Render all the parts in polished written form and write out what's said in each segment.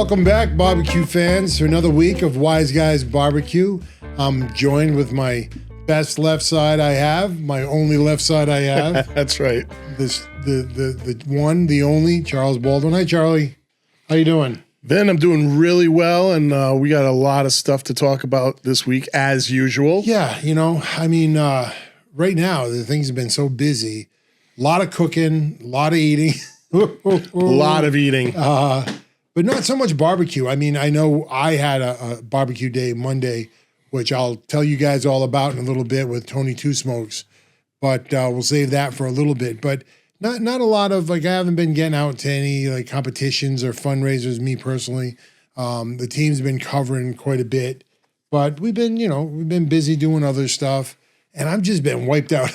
Welcome back, barbecue fans, to another week of Wise Guys BBQ. I'm joined with my best left side I have, my only left side I have. That's right. The one, the only, Charles Baldwin. Hi, Charlie. How you doing? Then I'm doing really well, and we got a lot of stuff to talk about this week, as usual. Yeah, right now, the things have been so busy. A lot of cooking, a lot of eating. A lot of eating. But not so much barbecue. I mean, I know I had a barbecue day Monday, which I'll tell you guys all about in a little bit with Tony Two Smokes, but we'll save that for a little bit. But not a lot of, I haven't been getting out to any competitions or fundraisers, me personally. The team's been covering quite a bit, but we've been busy doing other stuff, and I've just been wiped out.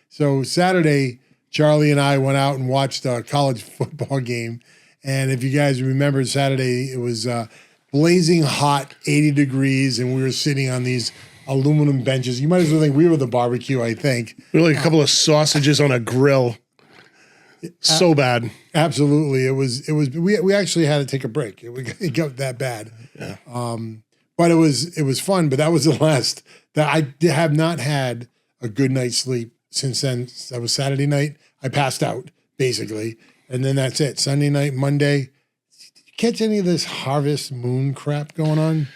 So Saturday, Charlie and I went out and watched a college football game. And if you guys remember Saturday, it was blazing hot, 80 degrees, and we were sitting on these aluminum benches. You might as well think we were the barbecue, I think. We were like a couple of sausages on a grill. So bad. Absolutely. It was. We actually had to take a break. It got that bad. Yeah. But it was fun. But that was the last. That I have not had a good night's sleep since then. That was Saturday night. I passed out, basically. And then that's it. Sunday night, Monday. Did you catch any of this harvest moon crap going on?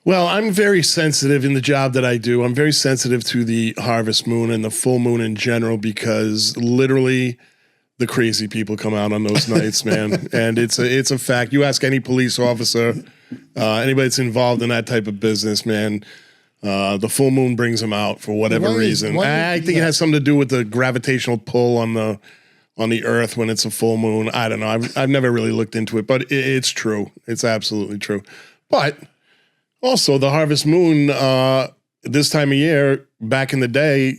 Well, I'm very sensitive in the job that I do. I'm very sensitive to the harvest moon and the full moon in general because literally the crazy people come out on those nights, man. And it's a fact. You ask any police officer, anybody that's involved in that type of business, man, the full moon brings them out for whatever reason. I think it has something to do with the gravitational pull on the earth when it's a full moon. I don't know. I've never really looked into it, but it's true. It's absolutely true. But also the harvest moon, this time of year, back in the day,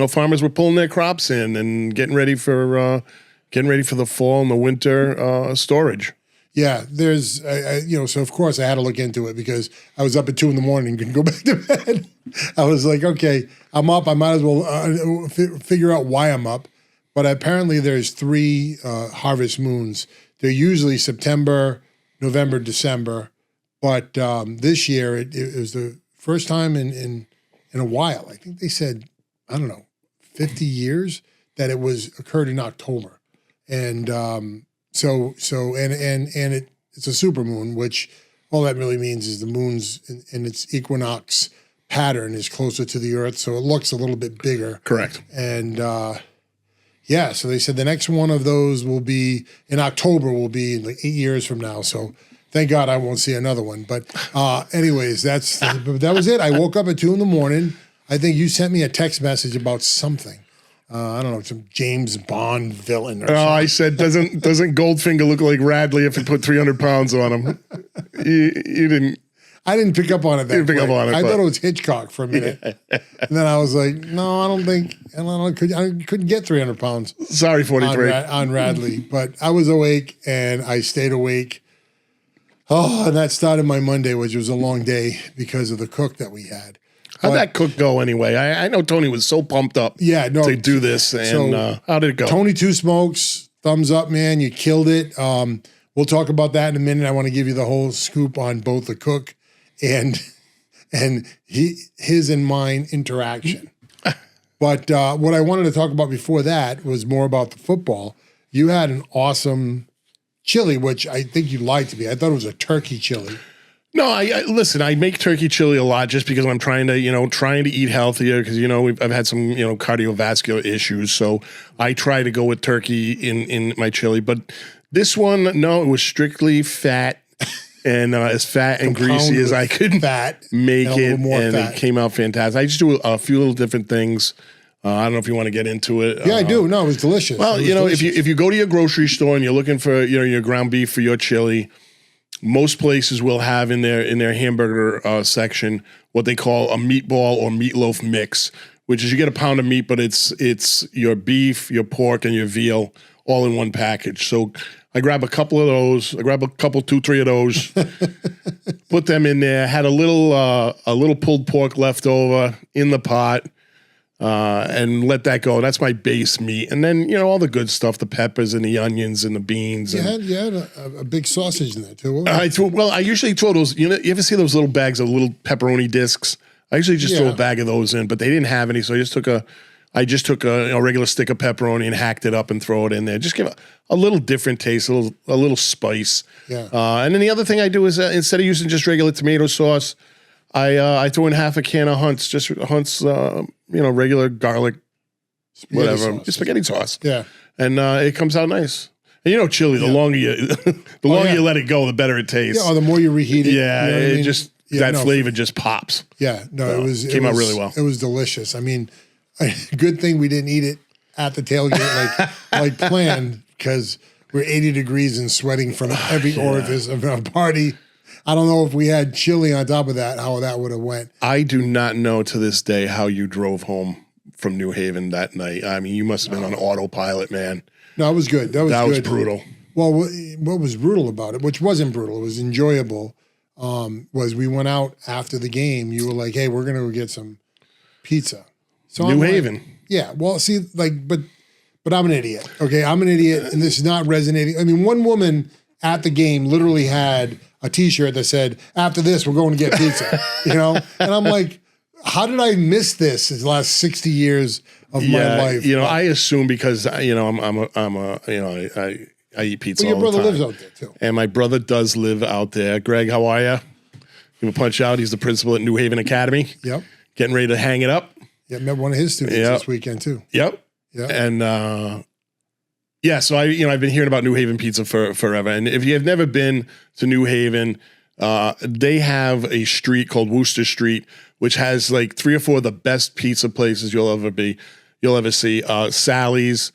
farmers were pulling their crops in and getting ready for the fall and the winter storage. Yeah, there's, so of course I had to look into it because I was up at 2 a.m. and couldn't go back to bed. I was like, okay, I'm up. I might as well figure out why I'm up. But apparently there's 3 harvest moons. They're usually September, November, December. But this year it was the first time in a while. I think they said, 50 years that it occurred in October. And it's a supermoon, which all that really means is the moon's in its equinox pattern is closer to the earth, so it looks a little bit bigger. Correct. And so they said the next one of those will be in October, will be like 8 years from now. So thank God I won't see another one. But anyways, that was it. I woke up at 2 a.m. I think you sent me a text message about something. I don't know, some James Bond villain or something. Oh, I said, doesn't Goldfinger look like Radley if he put 300 pounds on him? You didn't. I didn't pick up on it. I thought it was Hitchcock for a minute. Yeah. And then I was like, no, I don't think, I couldn't get 300 pounds. Sorry, 43. On Radley. But I was awake and I stayed awake. Oh, and that started my Monday, which was a long day because of the cook that we had. How'd that cook go anyway? I know Tony was so pumped up to do this. And how did it go? Tony Two Smokes, thumbs up, man. You killed it. We'll talk about that in a minute. I want to give you the whole scoop on both the cook and his and mine interaction. But what I wanted to talk about before that was more about the football. You had an awesome chili, which I think you lied to me. I thought it was a turkey chili. No, listen, I make turkey chili a lot just because I'm trying to eat healthier because, I've had some, cardiovascular issues. So I try to go with turkey in my chili. But this one, no, it was strictly fat and as fat and greasy as I could make it. And it came out fantastic. I just do a few little different things. I don't know if you want to get into it. Yeah, I do. No, it was delicious. Well, delicious. If you go to your grocery store and you're looking for, your ground beef for your chili, most places will have in their hamburger section what they call a meatball or meatloaf mix, which is you get a pound of meat, but it's your beef, your pork, and your veal all in one package. So I grab a couple of those. I grab a couple, 2-3 of those, put them in there. Had a little pulled pork left over in the pot. and let that go. That's my base meat. And then, you know, all the good stuff, the peppers and the onions and the beans. You had a big sausage in there too. I usually throw those, you ever see those little bags of little pepperoni discs? I usually just throw a bag of those in, but they didn't have any. So I just took a regular stick of pepperoni and hacked it up and throw it in there. Just give a little different taste, a little spice. Yeah. And then the other thing I do is instead of using just regular tomato sauce, I throw in half a can of Hunt's, regular garlic, spaghetti sauce. Yeah. And it comes out nice. And chili, the longer you let it go, the better it tastes. Yeah, or the more you reheat it. Yeah, that flavor just pops. Yeah, no, it came out really well. It was delicious. I mean, good thing we didn't eat it at the tailgate like planned, because we're 80 degrees and sweating from every orifice of our party. I don't know if we had chili on top of that, how that would have went. I do not know to this day how you drove home from New Haven that night. I mean, you must have been on autopilot, man. No, it was good. That was brutal. Well, what was brutal about it, which wasn't brutal, it was enjoyable, was we went out after the game. You were like, hey, we're going to go get some pizza. So New Haven. Yeah. Well, see, but I'm an idiot. Okay. I'm an idiot, and this is not resonating. I mean, one woman at the game literally had a T-shirt that said, after this, we're going to get pizza, And I'm like, how did I miss this in the last 60 years of my life? I assume because, I eat pizza all the time. Your brother lives out there too. And my brother does live out there. Greg, how are you? Give him a punch out. He's the principal at New Haven Academy. Yep. Getting ready to hang it up. Yeah, met one of his students this weekend too. Yep. Yeah. And so I've been hearing about New Haven pizza for forever. And if you have never been to New Haven, they have a street called Wooster Street, which has like 3 or 4 of the best pizza places you'll ever see. Sally's,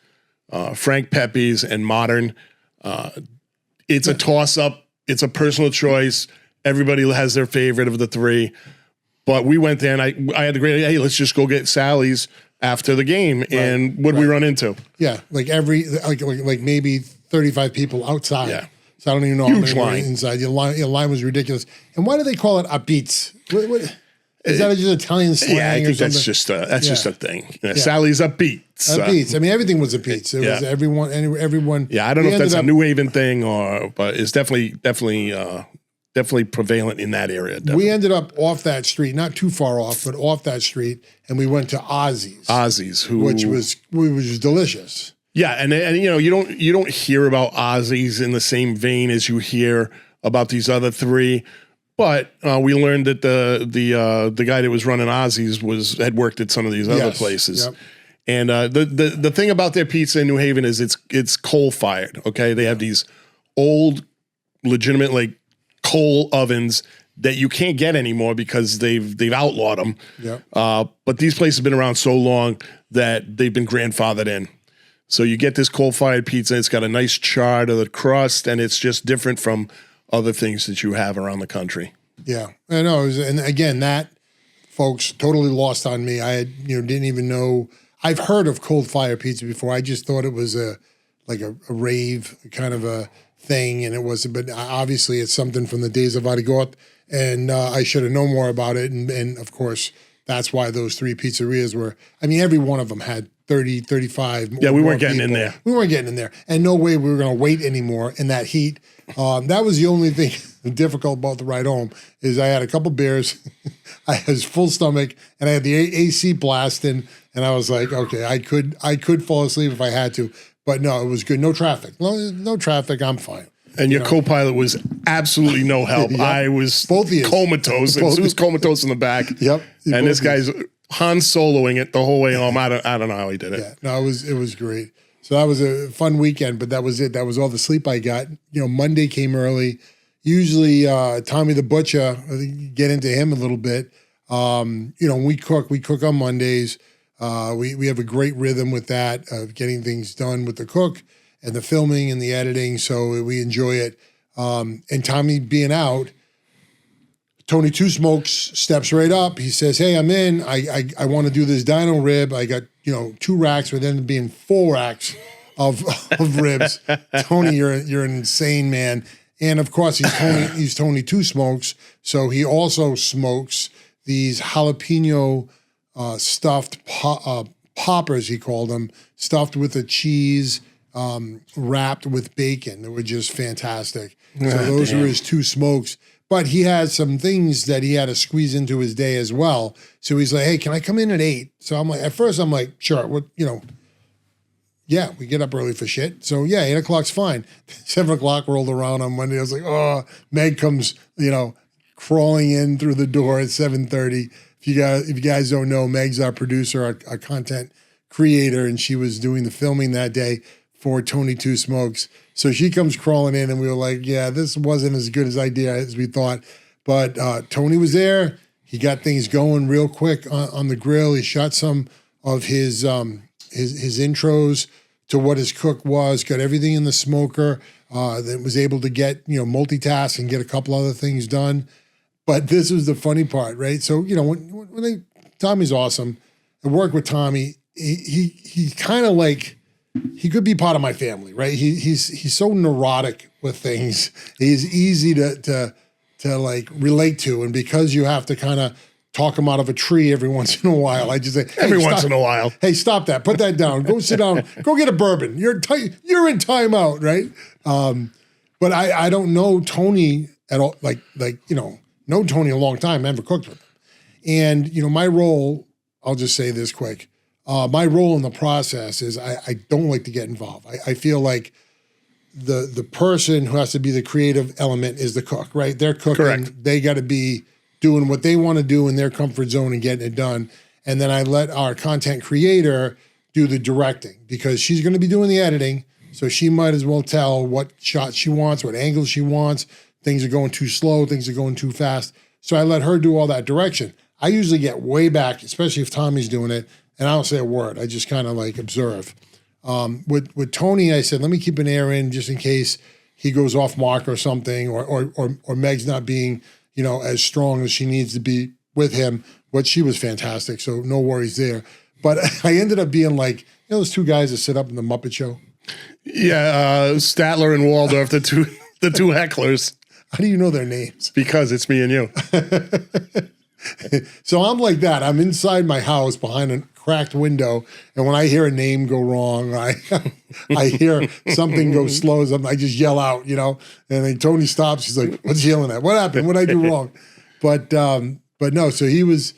Frank Pepe's, and Modern. It's a toss up. It's a personal choice. Everybody has their favorite of the 3. But we went there, and I had the great idea, hey, let's just go get Sally's after the game. Right, and what did we run into? Yeah, like maybe 35 people outside. Yeah. So I don't even know Huge how many line. were inside. The line was ridiculous. And why do they call it a pizza? Is that just Italian slang? Yeah, I think or that's just a thing. Sally's a pizza. A pizza. I mean, everything was a pizza. It was everyone. Yeah, I don't know if that's a New Haven thing but it's definitely prevalent in that area. Definitely. We ended up off that street, not too far off, but off that street, and we went to Ozzy's. Which was delicious. Yeah, and you don't hear about Ozzy's in the same vein as you hear about these other 3. But we learned that the guy that was running Ozzy's had worked at some of these other places. Yep. And the thing about their pizza in New Haven is it's coal fired. Okay, they have these old, legitimate coal ovens that you can't get anymore because they've outlawed them. Yep. But these places have been around so long that they've been grandfathered in. So you get this coal-fired pizza. It's got a nice char to the crust, and it's just different from other things that you have around the country. Yeah, I know. And again, that, folks, totally lost on me. I had, didn't even know. I've heard of coal-fired pizza before. I just thought it was a rave kind of a thing, and it wasn't. But obviously, it's something from the days of Arigot, and I should have known more about it. And of course, that's why those 3 pizzerias were. I mean, every one of them had 30, 35. Yeah, we weren't getting in there. We weren't getting in there. And no way we were going to wait anymore in that heat. That was the only thing difficult about the ride home is I had a couple beers. I was full stomach, and I had the AC blasting, and I was like, okay, I could fall asleep if I had to. But no, it was good. No traffic. No traffic. I'm fine. And your co-pilot was absolutely no help. Yep. I was comatose. It was comatose in the back. Yep. And this guy's Han Soloing it the whole way home. I don't know how he did it. Yeah. No, it was great. So that was a fun weekend, but that was it. That was all the sleep I got. Monday came early. Usually Tommy the Butcher, get into him a little bit. We cook on Mondays. We have a great rhythm with that, of getting things done with the cook and the filming and the editing. So we enjoy it. And Tommy being out, Tony Two Smokes steps right up. He says, hey, I'm in. I want to do this dino rib. I got, 2 racks, but then being 4 racks of ribs. Tony, you're an insane man. And of course, he's Tony Two Smokes. So he also smokes these jalapeno stuffed poppers, he called them, stuffed with a cheese, wrapped with bacon. They were just fantastic. So those were his 2 smokes. But he had some things that he had to squeeze into his day as well. So he's like, hey, can I come in at 8? So I'm like, at first I'm like, sure, what, yeah, we get up early for shit. So yeah, 8 o'clock's fine. 7 o'clock rolled around on Monday. I was like, oh, Meg comes, crawling in through the door at 7:30. If you guys don't know, Meg's our producer, our content creator, and she was doing the filming that day for Tony Two Smokes. So she comes crawling in, and we were like, yeah, this wasn't as good as idea as we thought. But Tony was there. He got things going real quick on the grill. He shot some of his intros to what his cook was, got everything in the smoker, that was able to get, multitask and get a couple other things done. But this was the funny part, right? So, Tommy's awesome. I work with Tommy. He kind of like, he could be part of my family, right? He's so neurotic with things. He's easy to like relate to. And because you have to kind of talk him out of a tree every once in a while, I just say, hey, once in a while. Hey, stop that. Put that down. Go sit down. Go get a bourbon. You're in timeout, right? But I don't know Tony at all. Known Tony a long time. Never cooked with him. And, my role, I'll just say this quick. My role in the process is I don't like to get involved. I feel like the person who has to be the creative element is the cook, right? They're cooking. Correct. They got to be doing what they want to do in their comfort zone and getting it done. And then I let our content creator do the directing because she's going to be doing the editing. So she might as well tell what shots she wants, what angles she wants. Things are going too slow. Things are going too fast. So I let her do all that direction. I usually get way back, especially if Tommy's doing it, and I don't say a word. I just kind of like observe. With Tony, I said, let me keep an ear in just in case he goes off mark or something, or Meg's not being, as strong as she needs to be with him. But she was fantastic, so no worries there. But I ended up being like, those 2 guys that sit up in the Muppet Show. Yeah, Statler and Waldorf, the two hecklers. How do you know their names? Because it's me and you. So I'm like that. I'm inside my house behind a cracked window, and when I hear a name go wrong, I hear something go slow, I just yell out, And then Tony stops. He's like, "What's he yelling at? What happened? What did I do wrong?" But no. So he was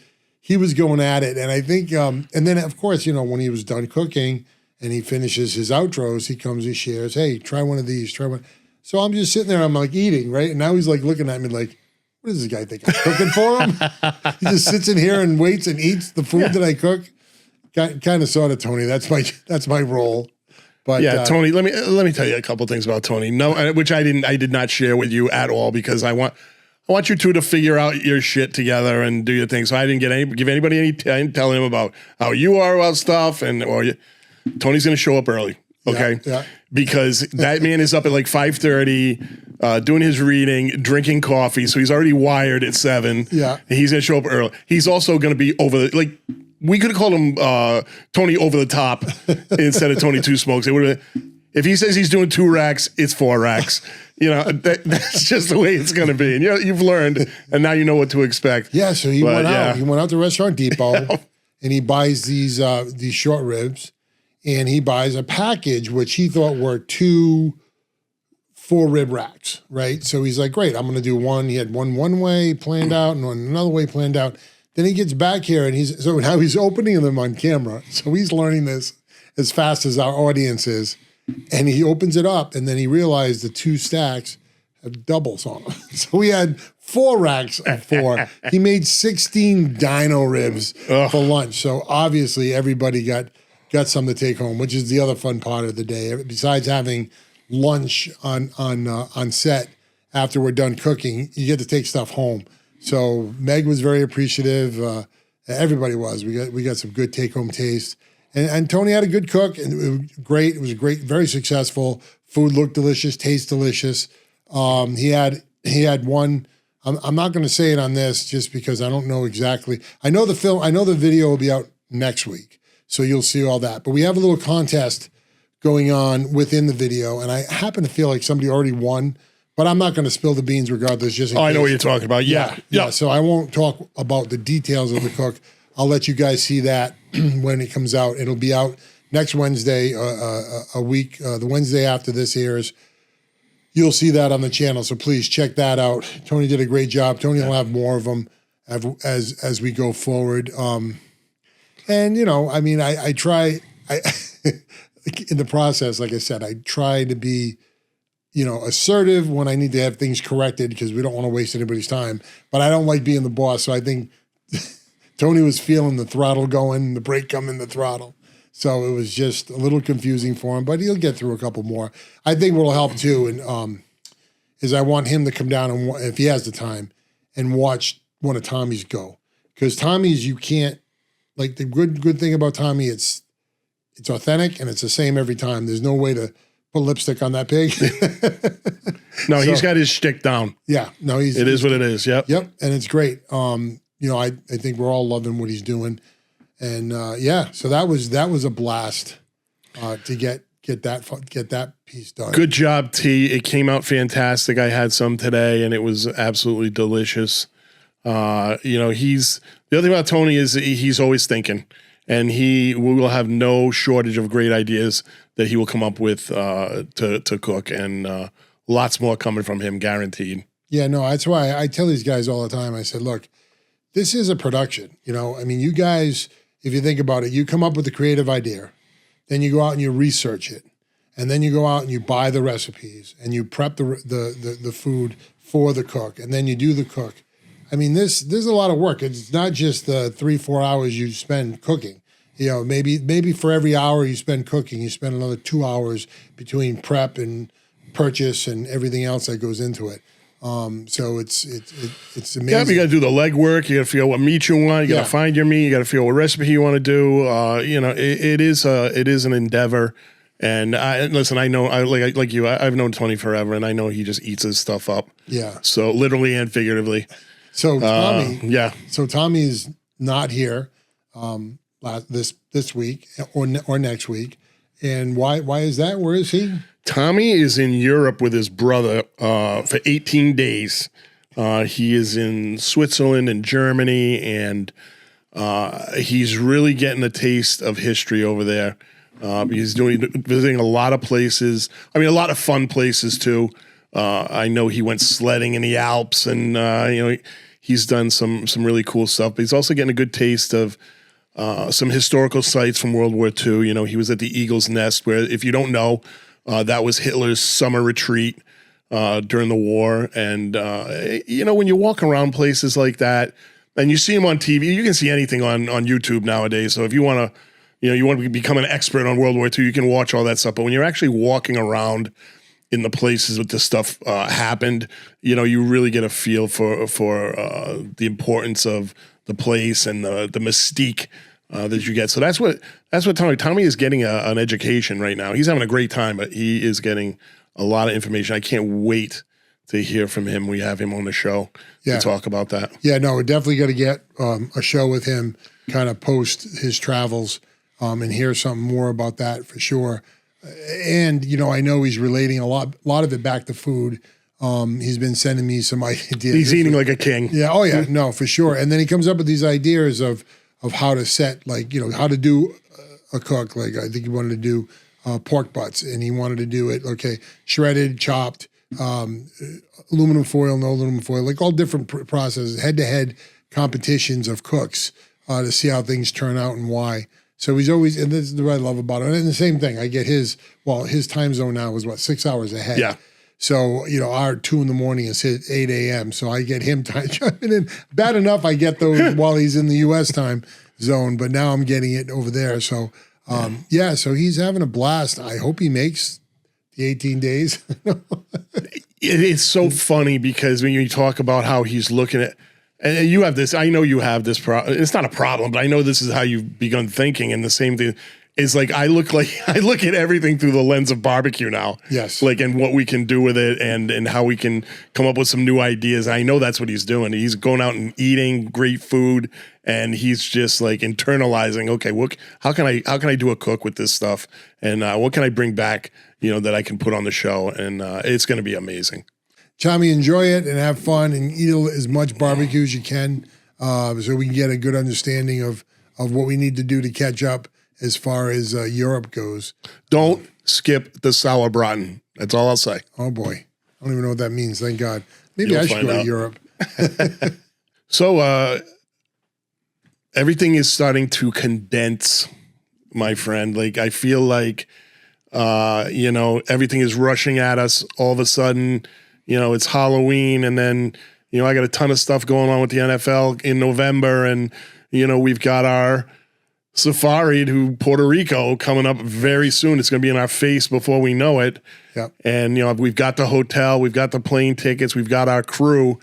going at it, and I think, and then of course, when he was done cooking and he finishes his outros, he comes, he shares, "Hey, try one of these. Try one." So I'm just sitting there, I'm like eating, right? And now he's like looking at me like, what does this guy think? I'm cooking for him? He just sits in here and waits and eats the food that I cook. Kind of sort of, Tony. That's my role. But yeah, Tony, let me tell you a couple things about Tony. No, which I did not share with you at all because I want you two to figure out your shit together and do your thing. So I didn't give anybody any time telling him about how you are about stuff Tony's going to show up early. Okay. Yeah. Because that man is up at like 5:30, doing his reading, drinking coffee. So he's already wired at 7. Yeah. And he's going to show up early. He's also going to be we could have called him Tony Over the Top instead of Tony Two Smokes. It would have been, if he says he's doing 2 racks, it's 4 racks. That's just the way it's going to be. And you've learned, and now you know what to expect. Yeah. So he went out. He went out to Restaurant Depot, and he buys these short ribs. And he buys a package, which he thought were 2 4-rib racks, right? So he's like, great, I'm going to do one. He had one way planned out and one another way planned out. Then he gets back here, and so now he's opening them on camera. So he's learning this as fast as our audience is. And he opens it up, and then he realized the 2 stacks have doubles on them. So we had 4 racks of 4. He made 16 dino ribs for lunch. So obviously everybody got something to take home, which is the other fun part of the day. Besides having lunch on set after we're done cooking, you get to take stuff home. So Meg was very appreciative. Everybody was. We got some good take home taste, and Tony had a good cook, and it was great. It was great, very successful. Food looked delicious, tastes delicious. He had one. I'm not going to say it on this just because I don't know exactly. I know the video will be out next week. So you'll see all that. But we have a little contest going on within the video, and I happen to feel like somebody already won, but I'm not going to spill the beans regardless. Just in case. I know what you're talking about. Yeah. So I won't talk about the details of the cook, I'll let you guys see that when it comes out. It'll be out next Wednesday, a week. The Wednesday after this airs, you'll see that on the channel. So please check that out. Tony did a great job. Tony will have more of them as we go forward. And you know, I mean, I try. In the process, like I said, I try to be, you know, assertive when I need to have things corrected because we don't want to waste anybody's time. But I don't like being the boss. So I think Tony was feeling the throttle going, the brake coming, the throttle. So it was just a little confusing for him, but he'll get through a couple more. I think what'll help too, and is I want him to come down and if he has the time and watch one of Tommy's go, because Tommy's you can't like the good thing about Tommy. It's authentic and it's the same every time. There's no way to put lipstick on that pig. No, so, he's got his shtick down. Yeah, no, it is what it is. Yep, and it's great. You know, I think we're all loving what he's doing, and so that was a blast to get that piece done. Good job, T. It came out fantastic. I had some today, and it was absolutely delicious. You know, the other thing about Tony is he's always thinking. And we will have no shortage of great ideas that he will come up with to cook, and lots more coming from him, guaranteed. Yeah, no, that's why I tell these guys all the time. I said, look, this is a production. You know, I mean, you guys, if you think about it, you come up with a creative idea, then you go out and you research it, and then you go out and you buy the recipes, and you prep the food for the cook, and then you do the cook. I mean, there's a lot of work. It's not just the 3-4 hours you spend cooking. You know, maybe for every hour you spend cooking, you spend another 2 hours between prep and purchase and everything else that goes into it. So it's amazing. Yeah, but you got to do the legwork. You got to figure out what meat you want. You got to find your meat. You got to figure out what recipe you want to do. You know, it is an endeavor. And listen, I know, like you, I've known Tony forever, and I know he just eats his stuff up. Yeah. So literally and figuratively. So Tommy, So Tommy's not here this week or next week, and why is that? Where is he? Tommy is in Europe with his brother for 18 days. He is in Switzerland and Germany, and he's really getting a taste of history over there. He's visiting a lot of places. I mean, a lot of fun places too. I know he went sledding in the Alps, and you know, he's done some really cool stuff. But he's also getting a good taste of some historical sites from World War II. You know, he was at the Eagle's Nest, where, if you don't know, that was Hitler's summer retreat during the war. And you know, when you walk around places like that, and you see him on TV, you can see anything on YouTube nowadays. So if you want to become an expert on World War II, you can watch all that stuff. But when you're actually walking around in the places that this stuff happened, you know, you really get a feel for the importance of the place and the mystique that you get. So that's what Tommy is getting an education right now. He's having a great time, but he is getting a lot of information. I can't wait to hear from him. We have him on the show to talk about that. Yeah, no, we're definitely going to get a show with him, kind of post his travels, and hear something more about that for sure. And, you know, I know he's relating a lot of it back to food. He's been sending me some ideas. He's eating like a king. Yeah. Oh yeah. No, for sure. And then he comes up with these ideas of how to set, like, you know, how to do a cook. Like, I think he wanted to do pork butts, and he wanted to do it, shredded, chopped, aluminum foil, no aluminum foil, like all different processes, head-to-head competitions of cooks to see how things turn out and why. So he's always, and this is what I love about it. And the same thing, I get his time zone now is 6 hours ahead. Yeah. So, you know, our 2 a.m. is his 8 a.m. So I get him time jumping in. Bad enough I get those while he's in the U.S. time zone, but now I'm getting it over there. So, so he's having a blast. I hope he makes the 18 days. It's so funny because when you talk about how he's looking at, and you have this, I know you have this problem. It's not a problem, but I know this is how you've begun thinking. And the same thing is, like, I look at everything through the lens of barbecue now. Yes. Like, and what we can do with it, and how we can come up with some new ideas. I know that's what he's doing. He's going out and eating great food, and he's just like internalizing, okay, how can I do a cook with this stuff? And what can I bring back, you know, that I can put on the show? And it's going to be amazing. Tommy, enjoy it and have fun and eat as much barbecue as you can. so we can get a good understanding of what we need to do to catch up as far as Europe goes. Don't skip the Sauerbraten. That's all I'll say. Oh, boy. I don't even know what that means. Thank God. Maybe I should go to Europe. So everything is starting to condense, my friend. Like, I feel like, everything is rushing at us all of a sudden. It's Halloween, and then, I got a ton of stuff going on with the NFL in November, and, we've got our safari to Puerto Rico coming up very soon. It's going to be in our face before we know it. Yep. And, we've got the hotel, we've got the plane tickets, we've got our crew,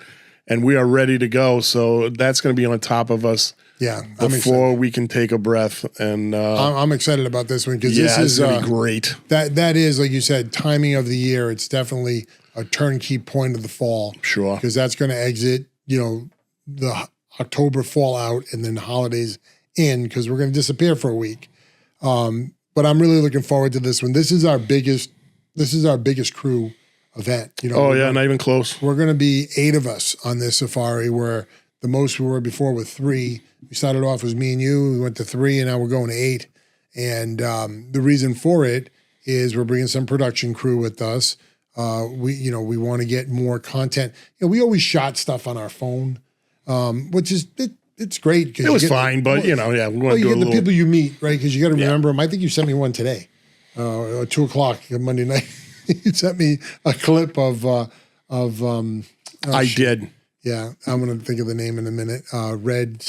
and we are ready to go. So that's going to be on top of us. Yeah, before we can take a breath, and I'm excited about this one because this is gonna be great. That is, like you said, timing of the year. It's definitely a turnkey point of the fall. Sure, because that's going to exit, the October fallout and then the holidays in because we're going to disappear for a week. But I'm really looking forward to this one. This is our biggest crew event. Not even close. We're going to be 8 of us on this safari, where the most we were before with 3. We started off as me and you. We went to 3, and now we're going to 8. And the reason for it is we're bringing some production crew with us. We want to get more content. We always shot stuff on our phone, which is it's great. It was fine, but we want to do you a get the little. people you meet, right? Because you got to remember them. I think you sent me one today, 2:00 Monday night. You sent me a clip of. I did. Yeah, I'm going to think of the name in a minute. Red.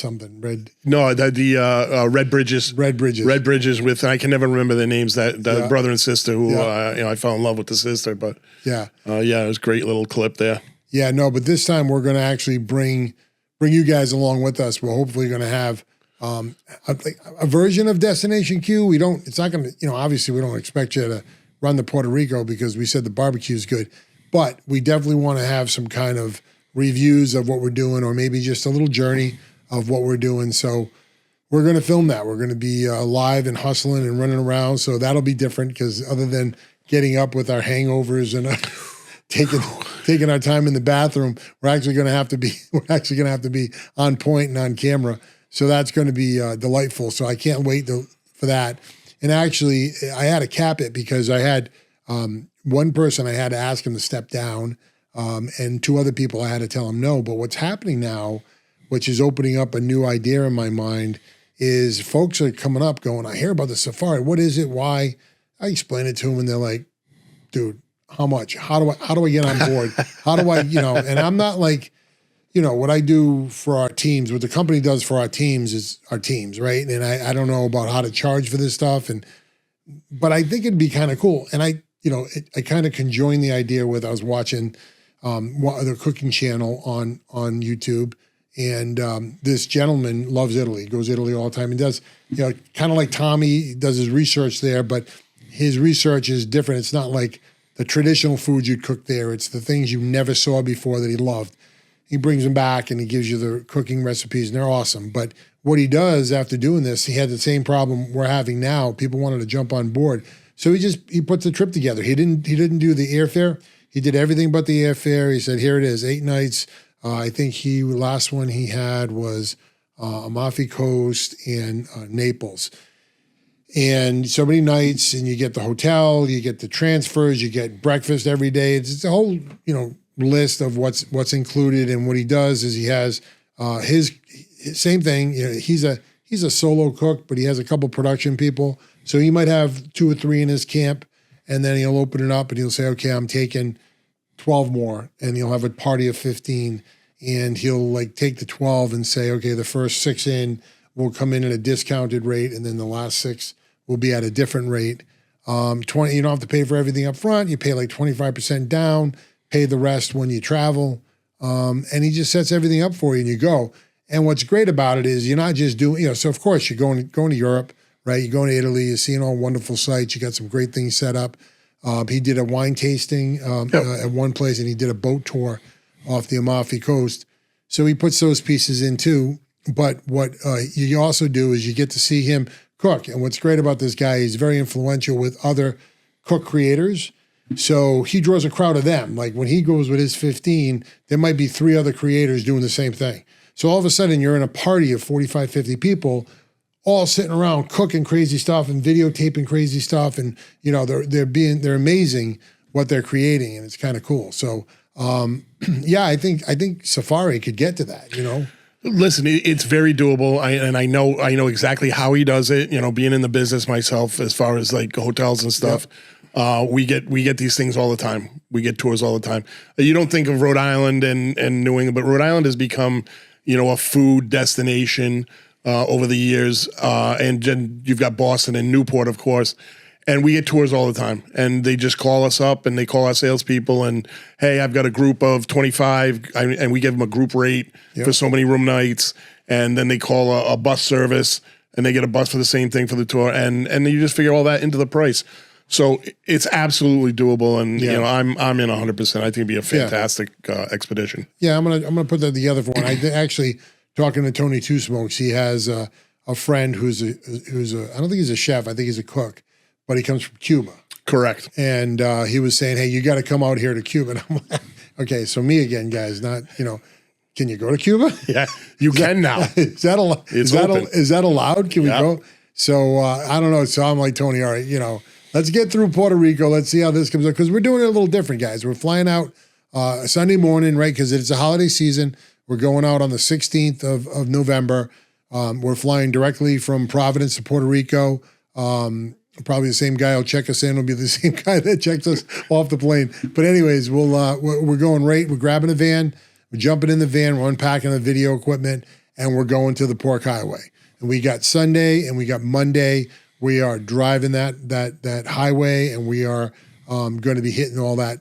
No, the Red Bridges. Red Bridges. Red Bridges with, I can never remember their names, the brother and sister who, I fell in love with the sister, but it was a great little clip there. Yeah, no, but this time we're going to actually bring you guys along with us. We're hopefully going to have a version of Destination Q. It's not going to, obviously we don't expect you to run to Puerto Rico because we said the barbecue is good, but we definitely want to have some kind of reviews of what we're doing, or maybe just a little journey of what we're doing. So we're going to film that. We're going to be live and hustling and running around. So that'll be different because other than getting up with our hangovers and taking our time in the bathroom, we're actually going to have to be on point and on camera. So that's going to be delightful. So I can't wait for that. And actually, I had to cap it because I had one person I had to ask him to step down. And 2 other people I had to tell them no. But what's happening now, which is opening up a new idea in my mind, is folks are coming up going, I hear about the safari. What is it? Why? I explain it to them and they're like, dude, how much? How do I get on board? How do I, and I'm not like, what I do for our teams, what the company does for our teams is our teams, right? And I don't know about how to charge for this stuff. But I think it'd be kind of cool. And I kind of conjoined the idea with, I was watching the cooking channel on YouTube, and this gentleman loves Italy, goes to Italy all the time, and does, kind of like Tommy, does his research there, but his research is different. It's not like the traditional foods you'd cook there. It's the things you never saw before that he loved. He brings them back and he gives you the cooking recipes, and they're awesome. But what he does after doing this, he had the same problem we're having now. People wanted to jump on board. So he puts the trip together. He didn't do the airfare. He did everything but the airfare. He said, here it is, 8 nights. I think last one he had was Amalfi Coast and Naples. And so many nights, and you get the hotel, you get the transfers, you get breakfast every day. It's a whole, list of what's included. And what he does is he has his same thing. He's a solo cook, but he has a couple production people. So he might have 2 or 3 in his camp, and then he'll open it up and he'll say, okay, I'm taking 12 more, and he'll have a party of 15, and he'll take the 12 and say, okay, the first 6 in will come in at a discounted rate, and then the last 6 will be at a different rate. 20, you don't have to pay for everything up front. You pay 25% down, pay the rest when you travel. And he just sets everything up for you and you go. And what's great about it is you're not just doing, so of course you're going to Europe, right? You're going to Italy, you're seeing all wonderful sites. You got some great things set up. He did a wine tasting at one place, and he did a boat tour off the Amalfi Coast. So he puts those pieces in too. But what you also do is you get to see him cook. And what's great about this guy, he's very influential with other cook creators. So he draws a crowd of them. Like when he goes with his 15, there might be 3 other creators doing the same thing. So all of a sudden you're in a party of 45, 50 people, all sitting around cooking crazy stuff and videotaping crazy stuff. And, you know, they're amazing what they're creating, and it's kind of cool. So, yeah, I think Safari could get to that, you know. Listen, it's very doable. I know exactly how he does it. You know, being in the business myself, as far as like hotels and stuff, we get these things all the time. We get tours all the time. You don't think of Rhode Island and New England, but Rhode Island has become, you know, a food destination over the years. And then you've got Boston and Newport, of course. And we get tours all the time, and they just call us up and they call our salespeople and, hey, I've got a group of 25, and we give them a group rate for so many room nights. And then they call a bus service and they get a bus for the same thing for the tour. And then you just figure all that into the price. So it's absolutely doable. And, you know, I'm in 100%. I think it'd be a fantastic expedition. Yeah. I'm going to put that together for one. Actually talking to Tony Two Smokes, he has a friend who's a, I don't think he's a chef. I think he's a cook. But he comes from Cuba. Correct. And he was saying, hey, you got to come out here to Cuba. And I'm like, okay, so me again, guys, not, you know, can you go to Cuba? Yeah, you can now. Is that allowed? It's open. Is that allowed? Can we go? So I don't know. So I'm like, Tony, all right, you know, let's get through Puerto Rico. Let's see how this comes out. Because we're doing it a little different, guys. We're flying out Sunday morning, right? Because it's a holiday season. We're going out on the 16th of November. We're flying directly from Providence to Puerto Rico. Probably the same guy will check us in. Will be the same guy that checks us off the plane. But anyways, we're going right. We're grabbing a van. We're jumping in the van. We're unpacking the video equipment, and we're going to the Pork Highway. And we got Sunday and we got Monday. We are driving that highway, and we are going to be hitting all that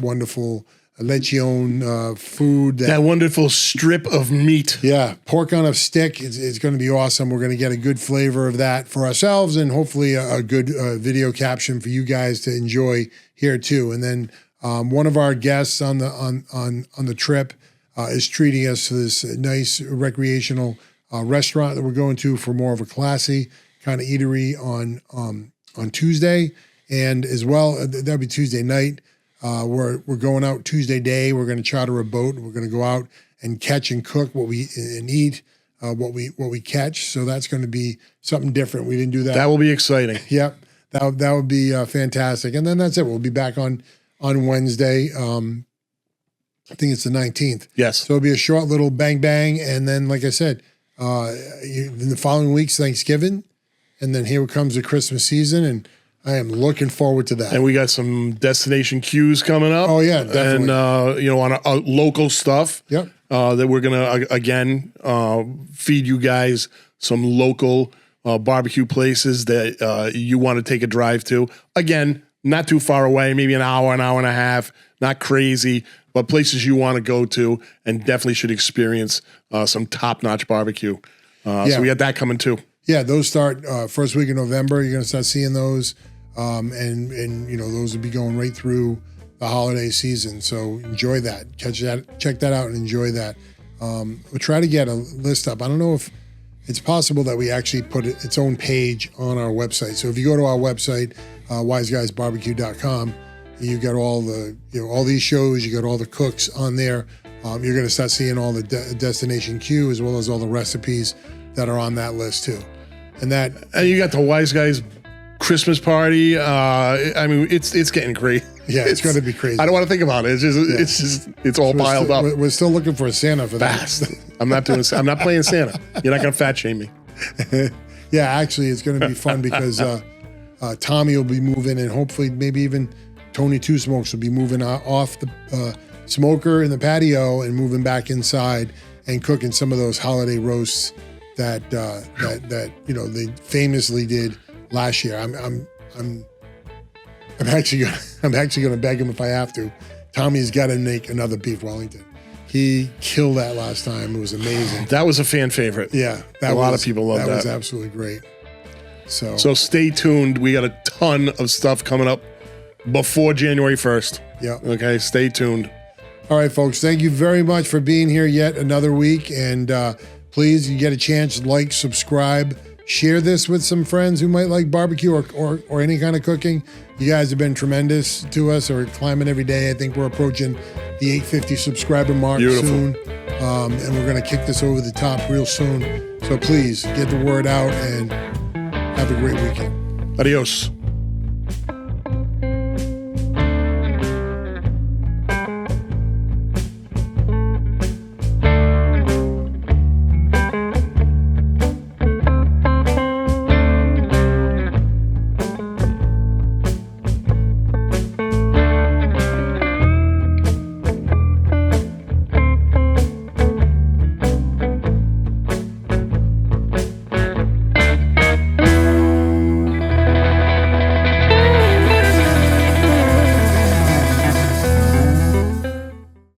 wonderful lechon food. That wonderful strip of meat. Yeah, pork on a stick. It's going to be awesome. We're going to get a good flavor of that for ourselves, and hopefully a good video caption for you guys to enjoy here too. And then one of our guests on the trip is treating us to this nice recreational restaurant that we're going to for more of a classy kind of eatery on Tuesday, and as well that'll be Tuesday night. We're going out Tuesday day. We're going to charter a boat. We're going to go out and catch and cook and eat what we catch. So that's going to be something different. We didn't do that. That will be exciting. Yep, that would be fantastic. And then that's it. We'll be back on Wednesday. I think it's the 19th. Yes. So it'll be a short little bang bang, and then like I said, in the following week's Thanksgiving, and then here comes the Christmas season, and I am looking forward to that. And we got some destination cues coming up. Oh, yeah, definitely. And, you know, on local stuff. Yep. That we're going to, again, feed you guys some local barbecue places that you want to take a drive to. Again, not too far away, maybe an hour and a half, not crazy, but places you want to go to and definitely should experience some top-notch barbecue. So we got that coming too. Yeah, those start first week of November. You're going to start seeing those. And you know, those will be going right through the holiday season. So enjoy that. Check that out and enjoy that. We'll try to get a list up. I don't know if it's possible that we actually put its own page on our website. So if you go to our website, wiseguysbbq.com, you got all the, you know, all these shows, you got all the cooks on there. You're going to start seeing all the destination queue as well as all the recipes that are on that list too. And you got the Wise Guys Christmas party. I mean, it's getting crazy. Yeah, it's going to be crazy. I don't want to think about it. It's all piled up. We're still looking for a Santa for that. I'm not playing Santa. You're not going to fat shame me. Yeah, actually, it's going to be fun because Tommy will be moving, and hopefully maybe even Tony Two Smokes will be moving off the smoker in the patio and moving back inside and cooking some of those holiday roasts that you know they famously did last year. I'm actually gonna beg him if I have to. Tommy's got to make another beef Wellington. He killed that last time. It was amazing. That was a fan favorite. Yeah, a lot of people loved that. That was absolutely great. So stay tuned. We got a ton of stuff coming up before January 1st. Yeah. Okay, stay tuned. All right, folks. Thank you very much for being here yet another week. And please, you get a chance, like, subscribe, Share this with some friends who might like barbecue or any kind of cooking. You guys have been tremendous to us. We're climbing every day. I think we're approaching the 850 subscriber mark soon. And we're going to kick this over the top real soon. So please get the word out and have a great weekend. Adios.